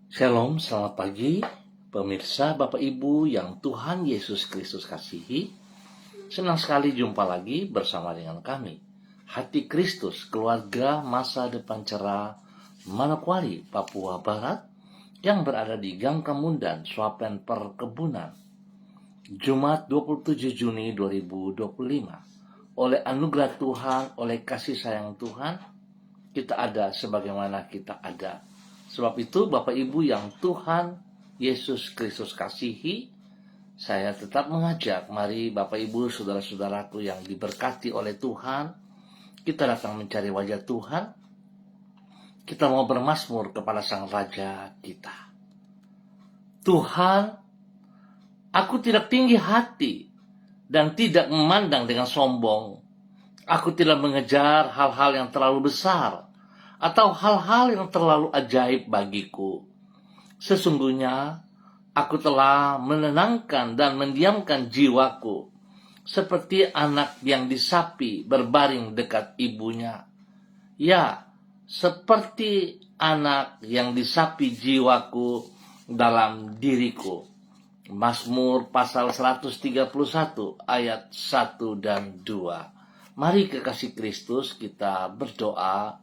Shalom, selamat pagi pemirsa, Bapak Ibu yang Tuhan Yesus Kristus kasihi. Senang sekali jumpa lagi bersama dengan kami, Hati Kristus, Keluarga Masa Depan Cerah, Manokwari, Papua Barat, yang berada di Gang Kemundan, Swapen Perkebunan. Jumat 27 Juni 2025. Oleh anugerah Tuhan, oleh kasih sayang Tuhan, kita ada sebagaimana kita ada. Sebab itu Bapak Ibu yang Tuhan Yesus Kristus kasihi, saya tetap mengajak, mari Bapak Ibu saudara-saudaraku yang diberkati oleh Tuhan, kita datang mencari wajah Tuhan. Kita mau bermazmur kepada Sang Raja kita. Tuhan, aku tidak tinggi hati dan tidak memandang dengan sombong. Aku tidak mengejar hal-hal yang terlalu besar atau hal-hal yang terlalu ajaib bagiku. Sesungguhnya aku telah menenangkan dan mendiamkan jiwaku seperti anak yang disapi berbaring dekat ibunya. Ya, seperti anak yang disapi jiwaku dalam diriku. Mazmur pasal 131 ayat 1 dan 2. Mari kekasih Kristus kita berdoa,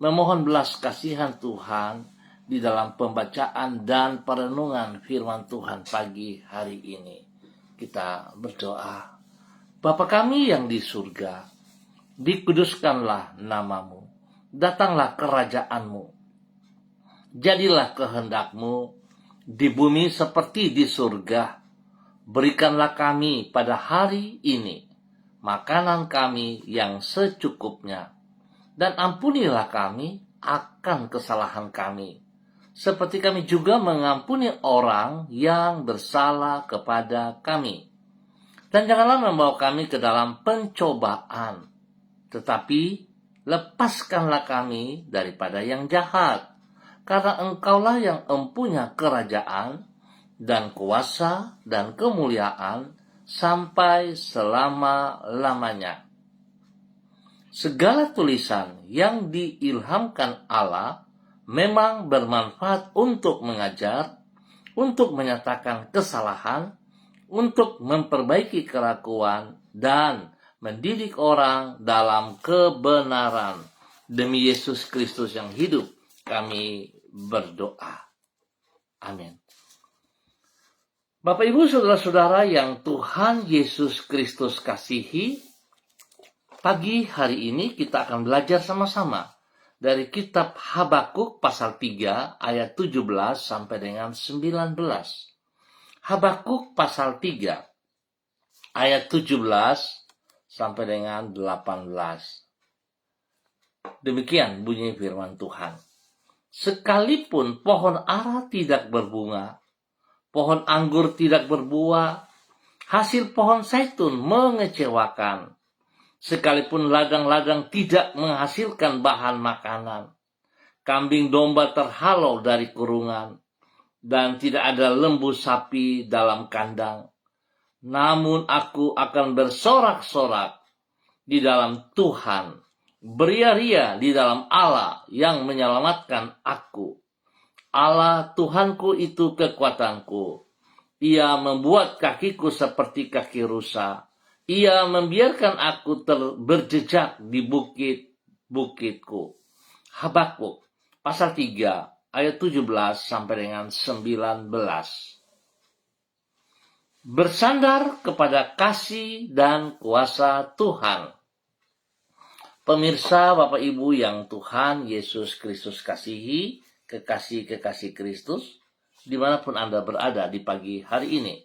memohon belas kasihan Tuhan di dalam pembacaan dan perenungan firman Tuhan pagi hari ini. Kita berdoa. Bapa kami yang di surga, dikuduskanlah namamu, datanglah kerajaanmu, jadilah kehendakmu di bumi seperti di surga. Berikanlah kami pada hari ini makanan kami yang secukupnya, dan ampunilah kami akan kesalahan kami, seperti kami juga mengampuni orang yang bersalah kepada kami. Dan janganlah membawa kami ke dalam pencobaan, tetapi lepaskanlah kami daripada yang jahat. Karena Engkaulah yang empunya kerajaan dan kuasa dan kemuliaan sampai selama-lamanya. Segala tulisan yang diilhamkan Allah memang bermanfaat untuk mengajar, untuk menyatakan kesalahan, untuk memperbaiki kelakuan, dan mendidik orang dalam kebenaran. Demi Yesus Kristus yang hidup, kami berdoa. Amin. Bapak Ibu saudara-saudara yang Tuhan Yesus Kristus kasihi, pagi hari ini kita akan belajar sama-sama dari kitab Habakuk pasal 3 ayat 17 sampai dengan 19. Habakuk pasal 3 ayat 17 sampai dengan 18. Demikian bunyi firman Tuhan. Sekalipun pohon ara tidak berbunga, pohon anggur tidak berbuah, hasil pohon zaitun mengecewakan. Sekalipun ladang-ladang tidak menghasilkan bahan makanan, kambing domba terhalau dari kurungan, dan tidak ada lembu sapi dalam kandang. Namun aku akan bersorak-sorak di dalam Tuhan, beria-ria di dalam Allah yang menyelamatkan aku. Allah Tuhanku itu kekuatanku. Ia membuat kakiku seperti kaki rusa. Ia membiarkan aku berjejak di bukit-bukitku. Habakuk pasal 3 ayat 17 sampai dengan 19. Bersandar kepada kasih dan kuasa Tuhan. Pemirsa Bapak Ibu yang Tuhan Yesus Kristus kasihi, kekasih-kekasih Kristus, dimanapun Anda berada di pagi hari ini.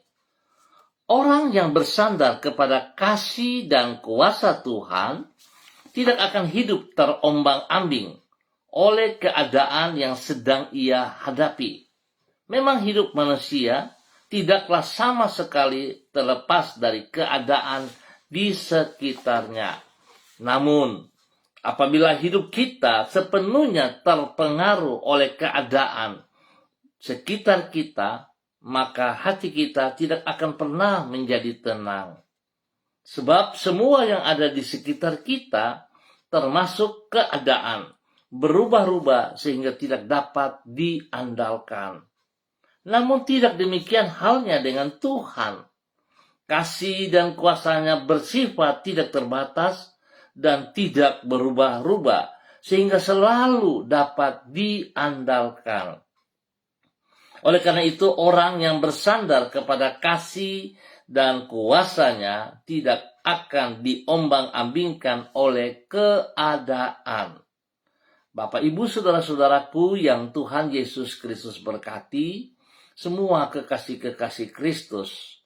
Orang yang bersandar kepada kasih dan kuasa Tuhan tidak akan hidup terombang-ambing oleh keadaan yang sedang ia hadapi. Memang hidup manusia tidaklah sama sekali terlepas dari keadaan di sekitarnya. Namun, apabila hidup kita sepenuhnya terpengaruh oleh keadaan sekitar kita, maka hati kita tidak akan pernah menjadi tenang. Sebab semua yang ada di sekitar kita termasuk keadaan, berubah-ubah sehingga tidak dapat diandalkan. Namun tidak demikian halnya dengan Tuhan. Kasih dan kuasa-Nya bersifat tidak terbatas dan tidak berubah-ubah, sehingga selalu dapat diandalkan. Oleh karena itu, orang yang bersandar kepada kasih dan kuasa-Nya tidak akan diombang-ambingkan oleh keadaan. Bapak, Ibu, saudara-saudaraku yang Tuhan Yesus Kristus berkati, semua kekasih-kekasih Kristus,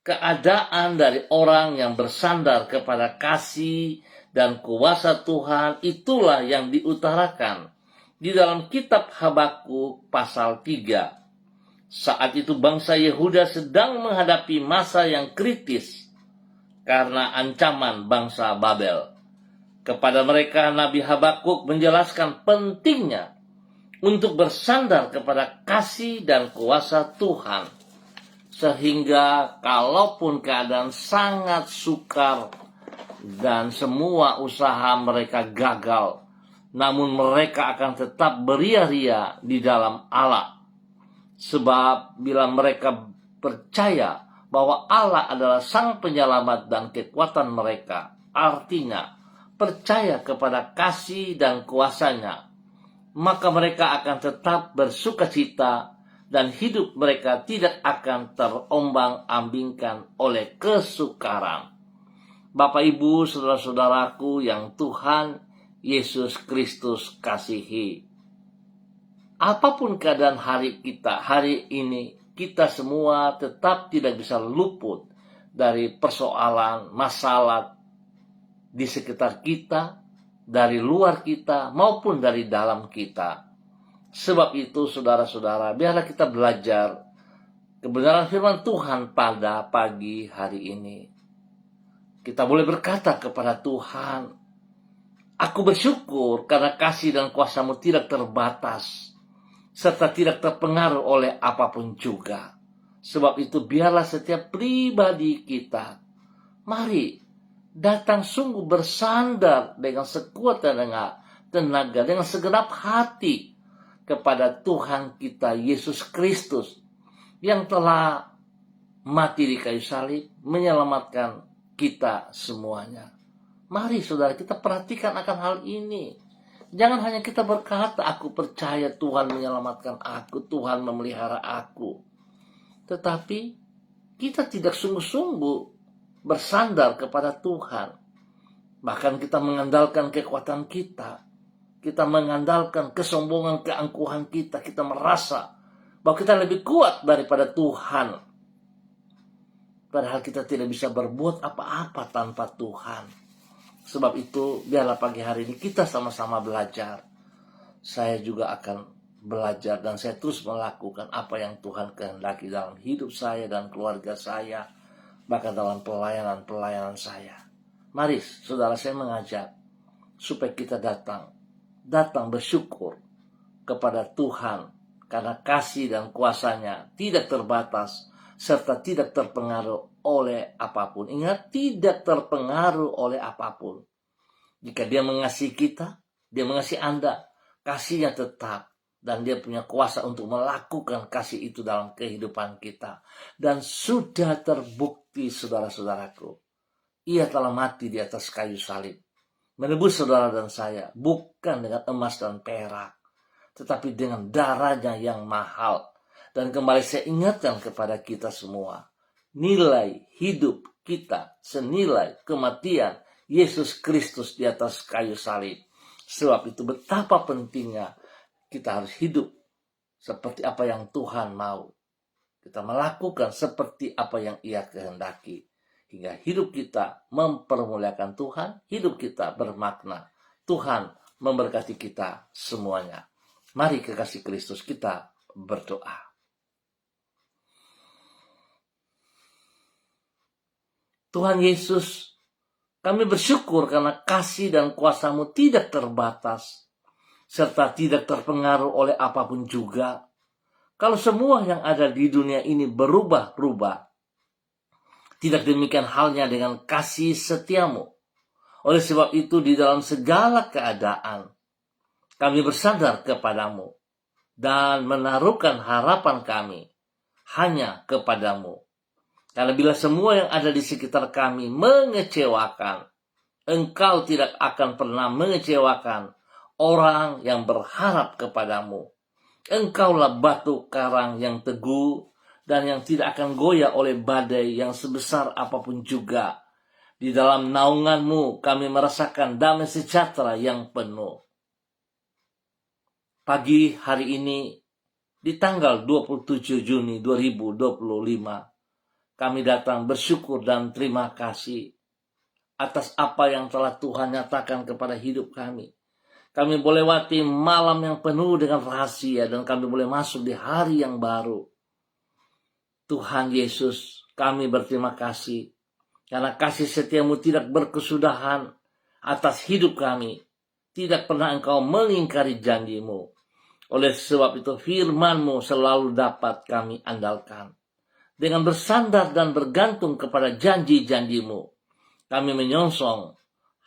keadaan dari orang yang bersandar kepada kasih dan kuasa Tuhan itulah yang diutarakan di dalam kitab Habakuk pasal 3. Saat itu bangsa Yehuda sedang menghadapi masa yang kritis karena ancaman bangsa Babel. Kepada mereka Nabi Habakuk menjelaskan pentingnya untuk bersandar kepada kasih dan kuasa Tuhan. Sehingga kalaupun keadaan sangat sukar dan semua usaha mereka gagal, namun mereka akan tetap beria-ria di dalam Allah. Sebab bila mereka percaya bahwa Allah adalah Sang Penyelamat dan kekuatan mereka, artinya percaya kepada kasih dan kuasa-Nya, maka mereka akan tetap bersukacita dan hidup mereka tidak akan terombang-ambingkan oleh kesukaran. Bapak, Ibu, saudara-saudaraku yang Tuhan Yesus Kristus kasihi, apapun keadaan hari ini, kita semua tetap tidak bisa luput dari persoalan, masalah di sekitar kita, dari luar kita, maupun dari dalam kita. Sebab itu, saudara-saudara, biarlah kita belajar kebenaran firman Tuhan pada pagi hari ini. Kita boleh berkata kepada Tuhan, "Aku bersyukur karena kasih dan kuasa-Mu tidak terbatas, serta tidak terpengaruh oleh apapun juga." Sebab itu, biarlah setiap pribadi kita, mari datang sungguh bersandar dengan sekuat tenaga, dengan segenap hati kepada Tuhan kita Yesus Kristus yang telah mati di kayu salib, menyelamatkan kita semuanya. Mari saudara, kita perhatikan akan hal ini. Jangan hanya kita berkata, "Aku percaya Tuhan menyelamatkan aku, Tuhan memelihara aku." Tetapi kita tidak sungguh-sungguh bersandar kepada Tuhan. Bahkan kita mengandalkan kekuatan kita. Kita mengandalkan kesombongan, keangkuhan kita. Kita merasa bahwa kita lebih kuat daripada Tuhan. Padahal kita tidak bisa berbuat apa-apa tanpa Tuhan. Sebab itu, biarlah pagi hari ini kita sama-sama belajar. Saya juga akan belajar dan saya terus melakukan apa yang Tuhan kehendaki dalam hidup saya dan keluarga saya, bahkan dalam pelayanan saya. Mari, saudara, saya mengajak supaya kita datang bersyukur kepada Tuhan karena kasih dan kuasa-Nya tidak terbatas serta tidak terpengaruh oleh apapun. Ingat, tidak terpengaruh oleh apapun. Jika Dia mengasihi kita, Dia mengasihi Anda, kasih-Nya tetap. Dan Dia punya kuasa untuk melakukan kasih itu dalam kehidupan kita. Dan sudah terbukti, saudara-saudaraku, Ia telah mati di atas kayu salib, menebus saudara dan saya, bukan dengan emas dan perak, tetapi dengan darah-Nya yang mahal. Dan kembali saya ingatkan kepada kita semua, nilai hidup kita senilai kematian Yesus Kristus di atas kayu salib. Sebab itu betapa pentingnya kita harus hidup seperti apa yang Tuhan mau. Kita melakukan seperti apa yang Ia kehendaki. Hingga hidup kita mempermuliakan Tuhan, hidup kita bermakna. Tuhan memberkati kita semuanya. Mari kekasih Kristus, kita berdoa. Tuhan Yesus, kami bersyukur karena kasih dan kuasa-Mu tidak terbatas, serta tidak terpengaruh oleh apapun juga. Kalau semua yang ada di dunia ini berubah-ubah, tidak demikian halnya dengan kasih setia-Mu. Oleh sebab itu di dalam segala keadaan kami bersandar kepadamu dan menaruhkan harapan kami hanya kepadamu. Karena bila semua yang ada di sekitar kami mengecewakan, Engkau tidak akan pernah mengecewakan orang yang berharap kepadamu. Engkaulah batu karang yang teguh dan yang tidak akan goyah oleh badai yang sebesar apapun juga. Di dalam naungan-Mu kami merasakan damai sejahtera yang penuh. Pagi hari ini, di tanggal 27 Juni 2025, kami datang bersyukur dan terima kasih atas apa yang telah Tuhan nyatakan kepada hidup kami. Kami boleh lewati malam yang penuh dengan rahasia dan kami boleh masuk di hari yang baru. Tuhan Yesus, kami berterima kasih karena kasih setia-Mu tidak berkesudahan atas hidup kami. Tidak pernah Engkau mengingkari janji-Mu. Oleh sebab itu firman-Mu selalu dapat kami andalkan. Dengan bersandar dan bergantung kepada janji-janji-Mu, kami menyongsong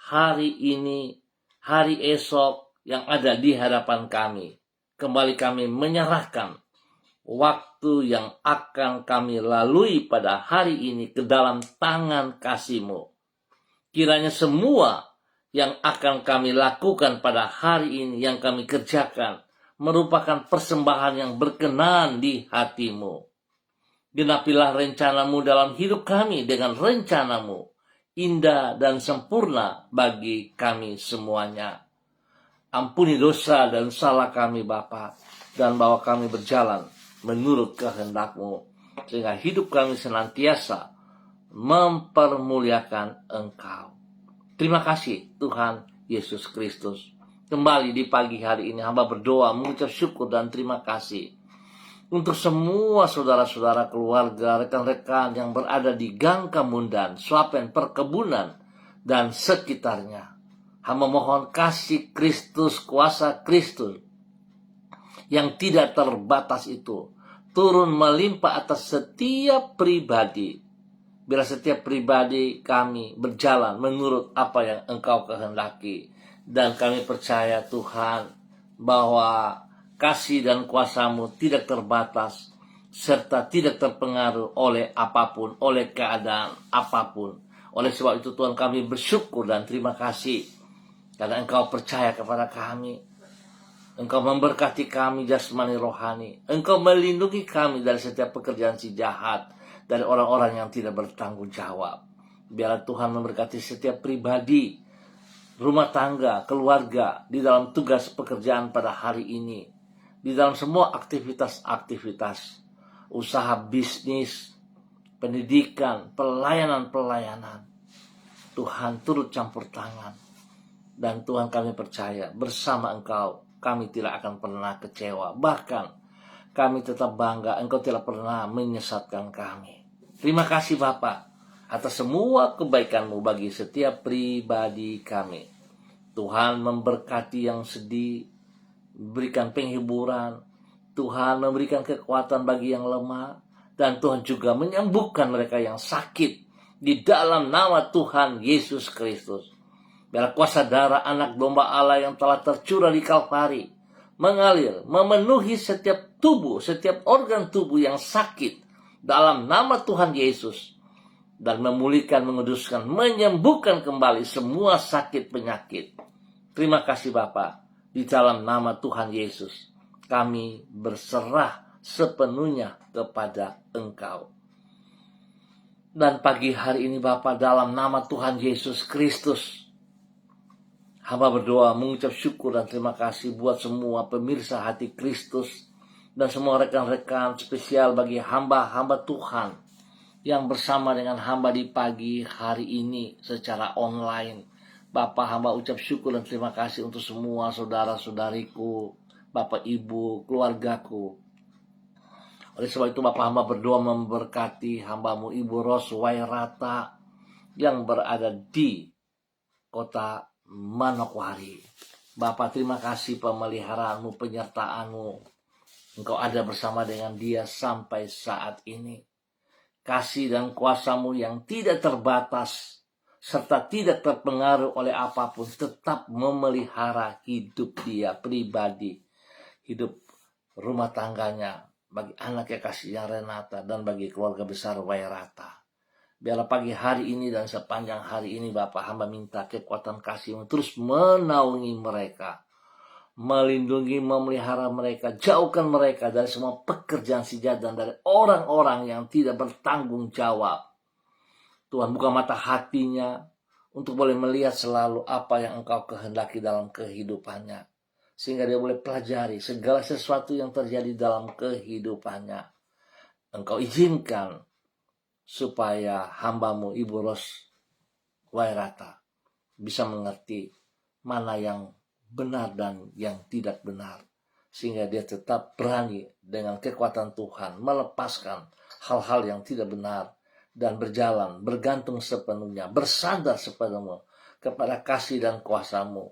hari ini, hari esok yang ada di hadapan kami. Kembali kami menyerahkan waktu yang akan kami lalui pada hari ini ke dalam tangan kasih-Mu. Kiranya semua yang akan kami lakukan pada hari ini, yang kami kerjakan, merupakan persembahan yang berkenan di hati-Mu. Genapilah rencana-Mu dalam hidup kami dengan rencana-Mu indah dan sempurna bagi kami semuanya. Ampuni dosa dan salah kami Bapa, dan bawa kami berjalan menurut kehendak-Mu, sehingga hidup kami senantiasa mempermuliakan Engkau. Terima kasih Tuhan Yesus Kristus. Kembali di pagi hari ini hamba berdoa mengucap syukur dan terima kasih untuk semua saudara-saudara, keluarga, rekan-rekan yang berada di Gang Kamundan, Swapen, Perkebunan, dan sekitarnya. Hamba mohon kasih Kristus, kuasa Kristus yang tidak terbatas itu turun melimpah atas setiap pribadi. Bila setiap pribadi kami berjalan menurut apa yang Engkau kehendaki. Dan kami percaya Tuhan bahwa kasih dan kuasa-Mu tidak terbatas, serta tidak terpengaruh oleh apapun, oleh keadaan apapun. Oleh sebab itu Tuhan kami bersyukur dan terima kasih, karena Engkau percaya kepada kami. Engkau memberkati kami jasmani rohani. Engkau melindungi kami dari setiap pekerjaan si jahat, dari orang-orang yang tidak bertanggung jawab. Biarlah Tuhan memberkati setiap pribadi, rumah tangga, keluarga, di dalam tugas pekerjaan pada hari ini, di dalam semua aktivitas, usaha bisnis, pendidikan, pelayanan. Tuhan turut campur tangan. Dan Tuhan kami percaya bersama Engkau kami tidak akan pernah kecewa. Bahkan kami tetap bangga Engkau tidak pernah menyesatkan kami. Terima kasih Bapa atas semua kebaikan-Mu bagi setiap pribadi kami. Tuhan memberkati yang sedih, berikan penghiburan. Tuhan memberikan kekuatan bagi yang lemah. Dan Tuhan juga menyembuhkan mereka yang sakit di dalam nama Tuhan Yesus Kristus. Biar kuasa darah anak domba Allah yang telah tercurah di Kalvari mengalir, memenuhi setiap tubuh, setiap organ tubuh yang sakit dalam nama Tuhan Yesus. Dan memulihkan, menguduskan, menyembuhkan kembali semua sakit penyakit. Terima kasih Bapa. Di dalam nama Tuhan Yesus kami berserah sepenuhnya kepada Engkau. Dan pagi hari ini Bapa, dalam nama Tuhan Yesus Kristus, hamba berdoa mengucap syukur dan terima kasih buat semua pemirsa Hati Kristus dan semua rekan-rekan, spesial bagi hamba-hamba Tuhan yang bersama dengan hamba di pagi hari ini secara online. Bapak, hamba ucap syukur dan terima kasih untuk semua saudara-saudariku, Bapak Ibu, keluargaku. Oleh sebab itu Bapak, hamba berdoa memberkati hamba-Mu Ibu Ros Wairata yang berada di kota Manokwari. Bapak, terima kasih pemeliharaanmu, penyertaanmu. Engkau ada bersama dengan dia sampai saat ini. Kasih dan kuasa-Mu yang tidak terbatas serta tidak terpengaruh oleh apapun, tetap memelihara hidup dia pribadi, hidup rumah tangganya, bagi anak yang kasihnya Renata, dan bagi keluarga besar Wairata. Biarlah pagi hari ini dan sepanjang hari ini Bapak, hamba minta kekuatan kasih-Mu terus menaungi mereka, melindungi, memelihara mereka, jauhkan mereka dari semua pekerjaan si jahat dan dari orang-orang yang tidak bertanggung jawab. Tuhan, buka mata hatinya untuk boleh melihat selalu apa yang Engkau kehendaki dalam kehidupannya, sehingga dia boleh pelajari segala sesuatu yang terjadi dalam kehidupannya. Engkau izinkan supaya hamba-Mu Ibu Ros Wairata bisa mengerti mana yang benar dan yang tidak benar, sehingga dia tetap berani dengan kekuatan Tuhan melepaskan hal-hal yang tidak benar dan berjalan, bergantung sepenuhnya, bersandar sepenuhnya kepada kasih dan kuasa-Mu,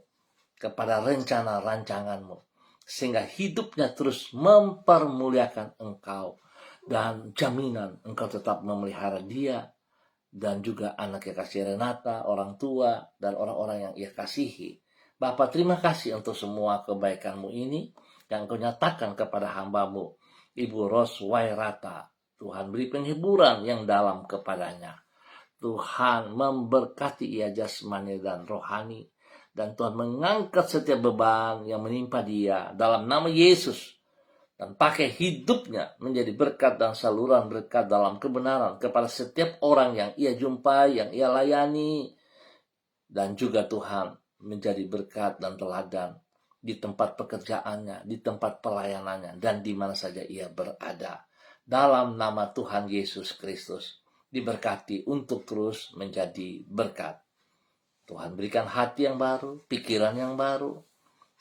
kepada rencana rancangan-Mu, sehingga hidupnya terus mempermuliakan Engkau, dan jaminan Engkau tetap memelihara dia dan juga anak yang kasih Renata, orang tua, dan orang-orang yang ia kasihi. Bapa, terima kasih untuk semua kebaikan-Mu ini yang Engkau nyatakan kepada hamba-Mu Ibu Ros Wairata. Tuhan, beri penghiburan yang dalam kepadanya. Tuhan memberkati ia jasmani dan rohani, dan Tuhan mengangkat setiap beban yang menimpa dia dalam nama Yesus, dan pakai hidupnya menjadi berkat dan saluran berkat dalam kebenaran kepada setiap orang yang ia jumpai, yang ia layani, dan juga Tuhan menjadi berkat dan teladan di tempat pekerjaannya, di tempat pelayanannya, dan di mana saja ia berada. Dalam nama Tuhan Yesus Kristus, diberkati untuk terus menjadi berkat. Tuhan berikan hati yang baru, pikiran yang baru,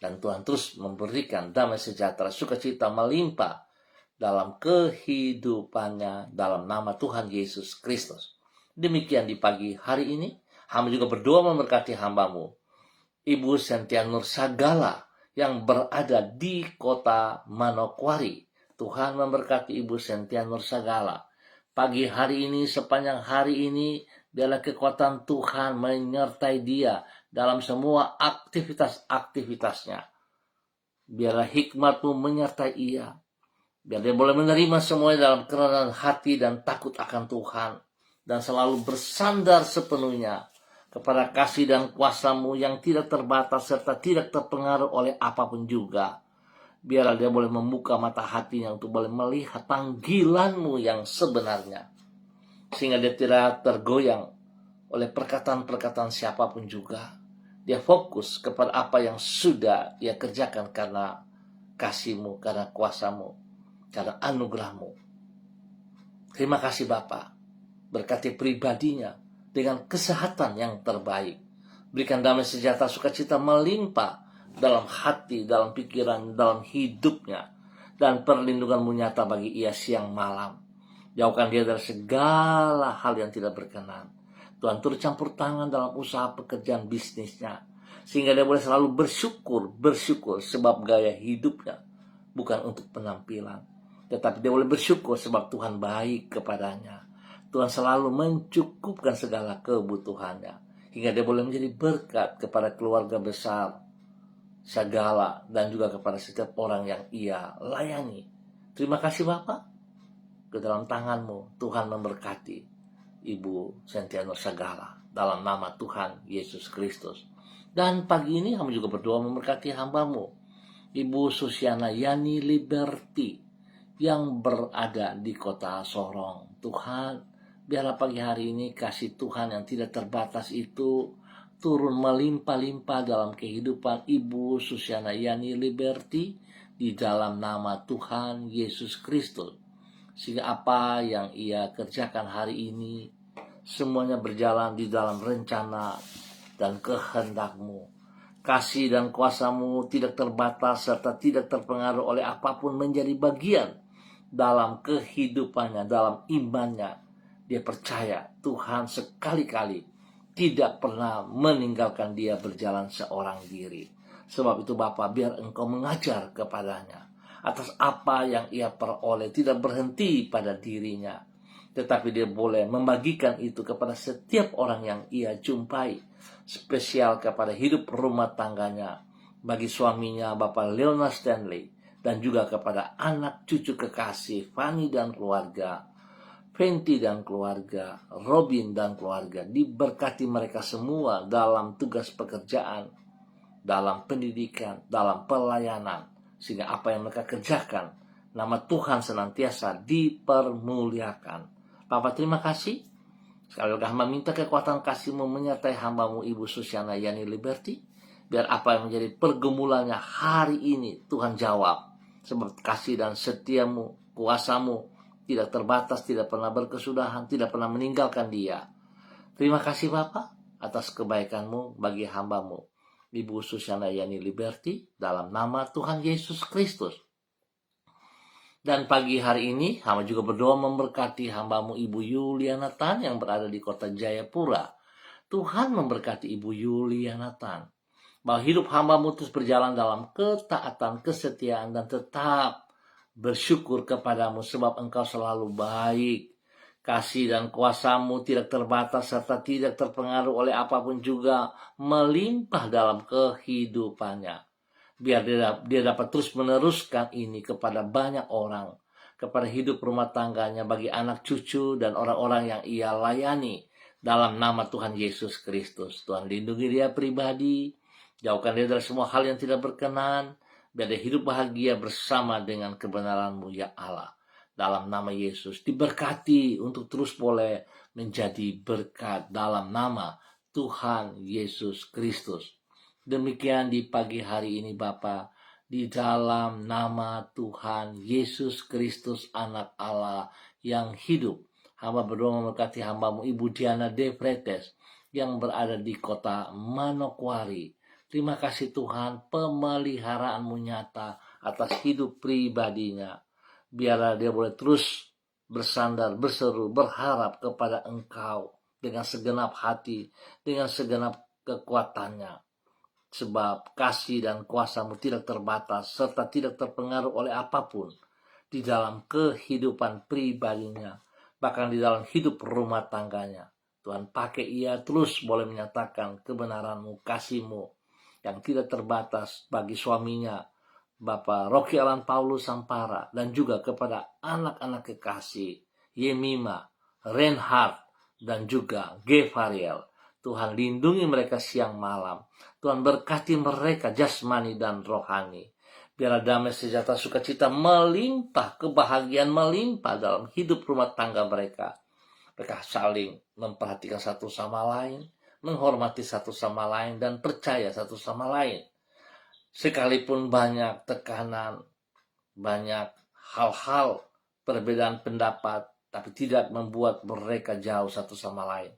dan Tuhan terus memberikan damai sejahtera, sukacita melimpah dalam kehidupannya, dalam nama Tuhan Yesus Kristus. Demikian di pagi hari ini, hamba juga berdoa memberkati hamba-Mu Ibu Sentia Nur Sagala yang berada di kota Manokwari. Tuhan memberkati Ibu Sentia Nur Sagala. Pagi hari ini, sepanjang hari ini, biarlah kekuatan Tuhan menyertai dia dalam semua aktivitas-aktivitasnya. Biarlah hikmat-Mu menyertai ia. Biar dia boleh menerima semuanya dalam kerendahan hati dan takut akan Tuhan, dan selalu bersandar sepenuhnya kepada kasih dan kuasa-Mu yang tidak terbatas serta tidak terpengaruh oleh apapun juga. Biarlah dia boleh membuka mata hatinya untuk boleh melihat panggilan-Mu yang sebenarnya, sehingga dia tidak tergoyang oleh perkataan-perkataan siapapun juga. Dia fokus kepada apa yang sudah ia kerjakan karena kasih-Mu, karena kuasa-Mu, karena anugerah-Mu. Terima kasih Bapa. Berkati pribadinya dengan kesehatan yang terbaik. Berikan damai sejahtera, sukacita melimpah dalam hati, dalam pikiran, dalam hidupnya, dan perlindungan-Mu nyata bagi ia siang malam. Jauhkan dia dari segala hal yang tidak berkenan. Tuhan turut campur tangan dalam usaha pekerjaan bisnisnya, sehingga dia boleh selalu bersyukur sebab gaya hidupnya bukan untuk penampilan, tetapi dia boleh bersyukur sebab Tuhan baik kepadanya. Tuhan selalu mencukupkan segala kebutuhannya, hingga dia boleh menjadi berkat kepada keluarga besar Sagala dan juga kepada setiap orang yang ia layani. Terima kasih Bapa. Ke dalam tangan-Mu Tuhan memberkati Ibu Sentia Nur Sagala dalam nama Tuhan Yesus Kristus. Dan pagi ini kami juga berdoa memberkati hamba-Mu Ibu Susiana Yani Liberty yang berada di kota Sorong. Tuhan, biarlah pagi hari ini kasih Tuhan yang tidak terbatas itu turun melimpah-limpah dalam kehidupan Ibu Susiana Yani Liberty di dalam nama Tuhan Yesus Kristus. Sehingga apa yang ia kerjakan hari ini semuanya berjalan di dalam rencana dan kehendak-Mu. Kasih dan kuasa-Mu tidak terbatas serta tidak terpengaruh oleh apapun menjadi bagian dalam kehidupannya, dalam imannya. Dia percaya Tuhan sekali-kali tidak pernah meninggalkan dia berjalan seorang diri. Sebab itu Bapa, biar Engkau mengajar kepadanya atas apa yang ia peroleh, tidak berhenti pada dirinya, tetapi dia boleh membagikan itu kepada setiap orang yang ia jumpai, spesial kepada hidup rumah tangganya, bagi suaminya Bapak Leonard Stanley, dan juga kepada anak cucu kekasih Fanny dan keluarga, Fenty dan keluarga, Robin dan keluarga. Diberkati mereka semua dalam tugas pekerjaan, dalam pendidikan, dalam pelayanan, sehingga apa yang mereka kerjakan, nama Tuhan senantiasa dipermuliakan. Bapak terima kasih. Sekali lagi hamba minta kekuatan kasih-Mu menyertai hamba-Mu Ibu Susiana Yani Liberty, biar apa yang menjadi pergumulannya hari ini Tuhan jawab, sebab kasih dan setia-Mu, kuasa-Mu tidak terbatas, tidak pernah berkesudahan, tidak pernah meninggalkan dia. Terima kasih Bapak atas kebaikan-Mu bagi hamba-Mu Ibu Susiana Yani Liberty, dalam nama Tuhan Yesus Kristus. Dan pagi hari ini hamba juga berdoa memberkati hamba-Mu Ibu Yuliana Tan yang berada di kota Jayapura. Tuhan memberkati Ibu Yuliana Tan, bahwa hidup hamba-Mu terus berjalan dalam ketaatan, kesetiaan, dan tetap bersyukur kepadamu sebab Engkau selalu baik. Kasih dan kuasa-Mu tidak terbatas serta tidak terpengaruh oleh apapun juga melimpah dalam kehidupannya. Biar dia dapat terus meneruskan ini kepada banyak orang, kepada hidup rumah tangganya, bagi anak cucu dan orang-orang yang ia layani, dalam nama Tuhan Yesus Kristus. Tuhan lindungi dia pribadi, jauhkan dia dari semua hal yang tidak berkenan, biar dia hidup bahagia bersama dengan kebenaran-Mu ya Allah. Dalam nama Yesus diberkati untuk terus boleh menjadi berkat dalam nama Tuhan Yesus Kristus. Demikian di pagi hari ini Bapa, di dalam nama Tuhan Yesus Kristus anak Allah yang hidup. Hamba berdoa memberkati hamba-Mu Ibu Diana De Fretes yang berada di kota Manokwari. Terima kasih Tuhan, pemeliharaan-Mu nyata atas hidup pribadinya. Biarlah dia boleh terus bersandar, berseru, berharap kepada Engkau dengan segenap hati, dengan segenap kekuatannya. Sebab kasih dan kuasa-Mu tidak terbatas serta tidak terpengaruh oleh apapun di dalam kehidupan pribadinya, bahkan di dalam hidup rumah tangganya. Tuhan pakai ia terus boleh menyatakan kebenaran-Mu, kasih-Mu yang tidak terbatas bagi suaminya Bapak Rocky Alan Paulus Sampara, dan juga kepada anak-anak kekasih Yemima, Reinhard, dan juga Gevariel. Tuhan lindungi mereka siang malam. Tuhan berkati mereka jasmani dan rohani. Biarlah damai sejahtera sukacita melimpah, kebahagiaan melimpah dalam hidup rumah tangga mereka. Mereka saling memperhatikan satu sama lain, menghormati satu sama lain, dan percaya satu sama lain. Sekalipun banyak tekanan, banyak hal-hal perbedaan pendapat, tapi tidak membuat mereka jauh satu sama lain.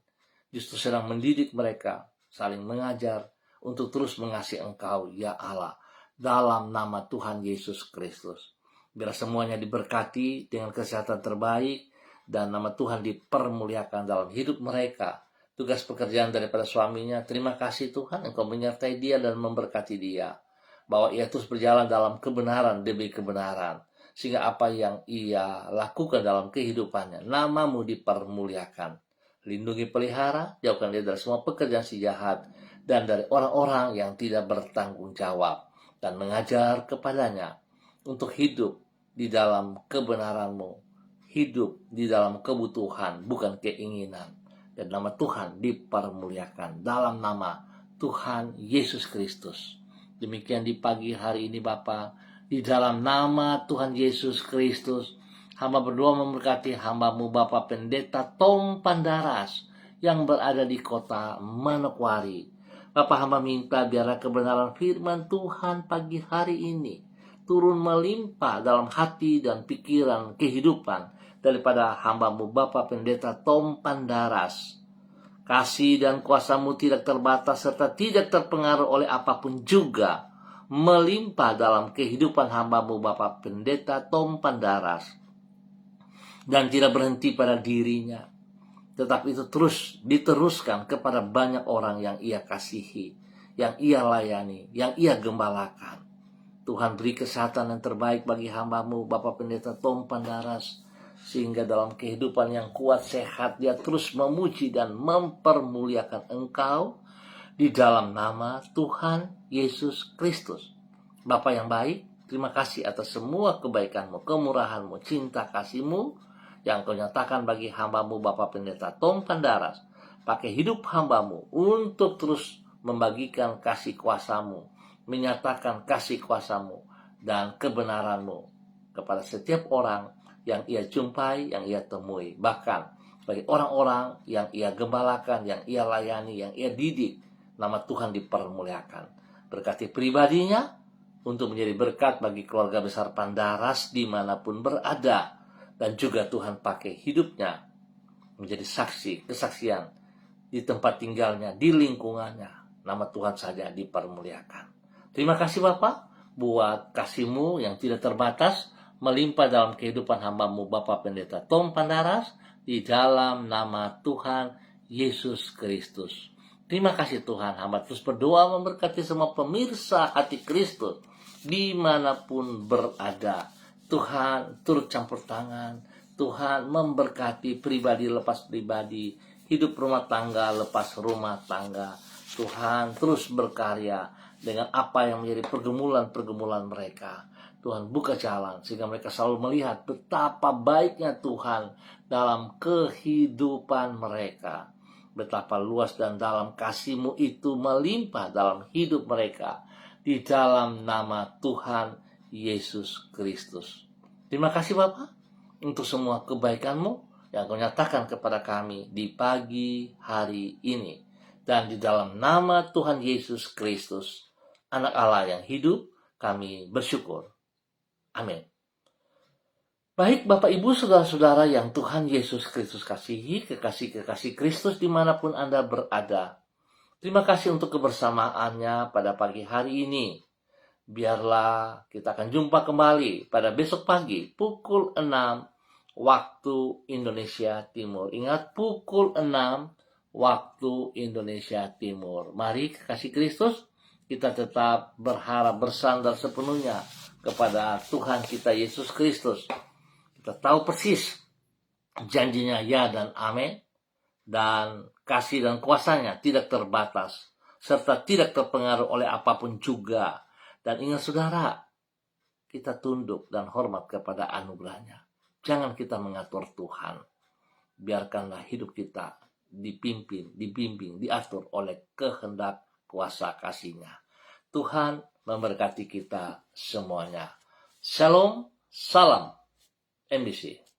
Justru sedang mendidik mereka, saling mengajar untuk terus mengasihi Engkau, ya Allah, dalam nama Tuhan Yesus Kristus. Biar semuanya diberkati dengan kesehatan terbaik, dan nama Tuhan dipermuliakan dalam hidup mereka. Tugas pekerjaan daripada suaminya, terima kasih Tuhan, Engkau menyertai dia dan memberkati dia, bahwa ia terus berjalan dalam kebenaran demi kebenaran, sehingga apa yang ia lakukan dalam kehidupannya, nama-Mu dipermuliakan. Lindungi, pelihara, jauhkan dia dari semua pekerjaan si jahat dan dari orang-orang yang tidak bertanggung jawab, dan mengajar kepadanya untuk hidup di dalam kebenaran-Mu, hidup di dalam kebutuhan, bukan keinginan. Dan nama Tuhan dipermuliakan dalam nama Tuhan Yesus Kristus. Demikian di pagi hari ini Bapa, di dalam nama Tuhan Yesus Kristus, hamba berdoa memberkati hamba-Mu Bapak Pendeta Tom Pandaras yang berada di kota Manokwari. Bapak hamba minta biarlah kebenaran firman Tuhan pagi hari ini turun melimpah dalam hati dan pikiran kehidupan daripada hamba-Mu Bapak Pendeta Tom Pandaras. Kasih dan kuasa-Mu tidak terbatas serta tidak terpengaruh oleh apapun juga melimpah dalam kehidupan hamba-Mu Bapak Pendeta Tom Pandaras. Dan tidak berhenti pada dirinya, tetapi itu terus diteruskan kepada banyak orang yang ia kasihi, yang ia layani, yang ia gembalakan. Tuhan beri kesehatan yang terbaik bagi hamba-Mu Bapak Pendeta Tom Pandaras, sehingga dalam kehidupan yang kuat sehat dia terus memuji dan mempermuliakan Engkau di dalam nama Tuhan Yesus Kristus. Bapa yang baik, terima kasih atas semua kebaikan-Mu, kemurahan-Mu, cinta kasih-Mu yang Kau nyatakan bagi hamba-Mu Bapak Pendeta Tom Pandaras. Pakai hidup hamba-Mu untuk terus membagikan kasih kuasa-Mu, menyatakan kasih kuasa-Mu dan kebenaran-Mu kepada setiap orang yang ia jumpai, yang ia temui. Bahkan bagi orang-orang yang ia gembalakan, yang ia layani, yang ia didik, nama Tuhan dipermuliakan. Berkati pribadinya untuk menjadi berkat bagi keluarga besar Pandaras dimanapun berada. Dan juga Tuhan pakai hidupnya menjadi saksi, kesaksian di tempat tinggalnya, di lingkungannya. Nama Tuhan saja dipermuliakan. Terima kasih Bapak buat kasih-Mu yang tidak terbatas melimpah dalam kehidupan hamba-Mu Bapak Pendeta Tom Pandaras di dalam nama Tuhan Yesus Kristus. Terima kasih Tuhan, hamba terus berdoa memberkati semua pemirsa hati Kristus dimanapun berada. Tuhan turut campur tangan, Tuhan memberkati pribadi lepas pribadi, hidup rumah tangga lepas rumah tangga. Tuhan terus berkarya dengan apa yang menjadi pergumulan-pergumulan mereka. Tuhan buka jalan sehingga mereka selalu melihat betapa baiknya Tuhan dalam kehidupan mereka. Betapa luas dan dalam kasih-Mu itu melimpah dalam hidup mereka. Di dalam nama Tuhan Yesus Kristus. Terima kasih Bapak untuk semua kebaikan-Mu yang Kau nyatakan kepada kami di pagi hari ini. Dan di dalam nama Tuhan Yesus Kristus, Anak Allah yang hidup, kami bersyukur. Amin. Baik Bapak Ibu Saudara-saudara yang Tuhan Yesus Kristus kasihi, kekasih-kekasih Kristus dimanapun Anda berada. Terima kasih untuk kebersamaannya pada pagi hari ini. Biarlah kita akan jumpa kembali pada besok pagi pukul 6 waktu Indonesia Timur. Ingat, pukul 6 waktu Indonesia Timur. Mari kekasih Kristus, kita tetap berharap bersandar sepenuhnya kepada Tuhan kita Yesus Kristus. Kita tahu persis janjinya ya dan amin. Dan kasih dan kuasanya tidak terbatas. Serta tidak terpengaruh oleh apapun juga. Dan ingat saudara, kita tunduk dan hormat kepada anugerahnya. Jangan kita mengatur Tuhan. Biarkanlah hidup kita dipimpin, dibimbing, diatur oleh kehendak kuasa kasih-Nya. Tuhan memberkati kita semuanya. Shalom, salam MBC.